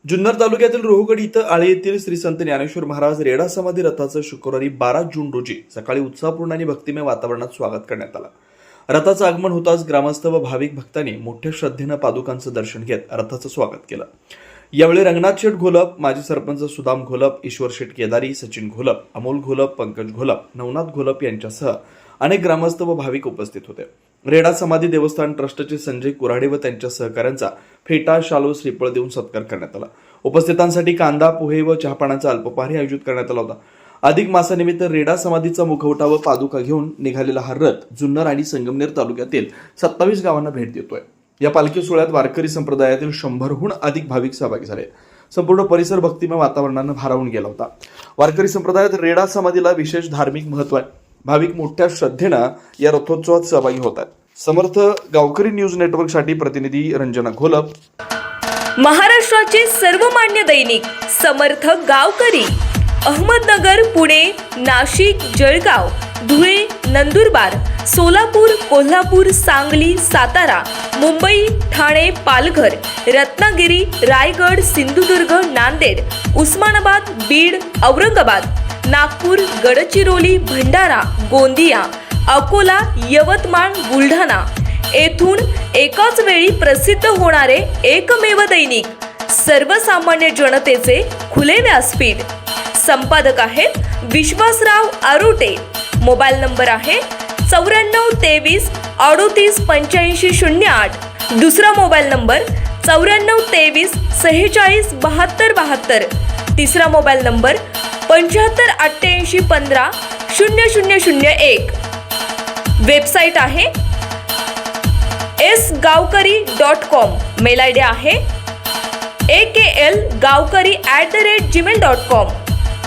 जुन्नर तालुक्यातील रोहगड इथं आळे येथील श्री संत ज्ञानेश्वर महाराज रेडा समाधी रथाचं शुक्रवारी 12 जून रोजी सकाळी उत्साहपूर्ण आणि भक्तिमय वातावरणात स्वागत करण्यात आलं. रथाचं आगमन होताच ग्रामस्थ व भाविक भक्तांनी मोठ्या श्रद्धेनं पादुकांचं दर्शन घेत रथाचं स्वागत केलं. यावेळी रंगनाथ शेठ घोलप, माजी सरपंच सुदाम घोलप, ईश्वर शेठ केदारी, सचिन घोलप, अमोल घोलप, पंकज घोलप, नवनाथ घोलप यांच्यासह अनेक ग्रामस्थ व भाविक उपस्थित होते. रेडा समाधी देवस्थान ट्रस्टचे संजय कुऱ्हाडे व त्यांच्या सहकाऱ्यांचा फेटा, शालो, श्रीफळ देऊन सत्कार करण्यात आला. उपस्थितांसाठी कांदा, पोहे व चहापानाचा अल्पहारही आयोजित करण्यात आला होता. अधिक मासानिमित्त रेडा समाधीचा मुखवटा व पादुका घेऊन निघालेला हा रथ जुन्नर आणि संगमनेर तालुक्यातील 27 गावांना भेट देतोय. या पालखी सोहळ्यात वारकरी संप्रदायातील 100हून अधिक भाविक सहभागी झाले. संपूर्ण परिसर भक्तिमय वातावरणानं भारावून गेला होता. वारकरी संप्रदायात रेडा समाधीला विशेष धार्मिक महत्व आहे. भाविक मोठ्या श्रद्धेनं या रथोत्सवात सहभागी होत आहेत. समर्थ गावकरी न्यूज नेटवर्कसाठी प्रतिनिधी रंजना घोलप. महाराष्ट्राचे सर्वमान्य दैनिक समर्थ गावकरी, अहमदनगर, पुणे, नाशिक, जळगाव, धुळे, नंदुरबार, सोलापूर, कोल्हापूर, सांगली, सातारा, मुंबई, ठाणे, पालघर, रत्नागिरी, रायगड, सिंधुदुर्ग, नांदेड, उस्मानाबाद, बीड, औरंगाबाद, नागपूर, गडचिरोली, भंडारा, गोंदिया, अकोला, यवतमाळ, बुलढाणा येथून एकाच वेळी प्रसिद्ध होणारे एकमेव दैनिक, सर्वसामान्य जनतेचे खुले व्यासपीठ. संपादक आहेत विश्वासराव आरोटे. मोबाईल नंबर आहे 9423 38 85 08. दुसरा मोबाईल नंबर 9423 46 72 72. तिसरा मोबाईल नंबर 75 88 15 0001. वेबसाईट आहे sgavkari.com. मेल आयडी आहे aklgavkari@gmail.com.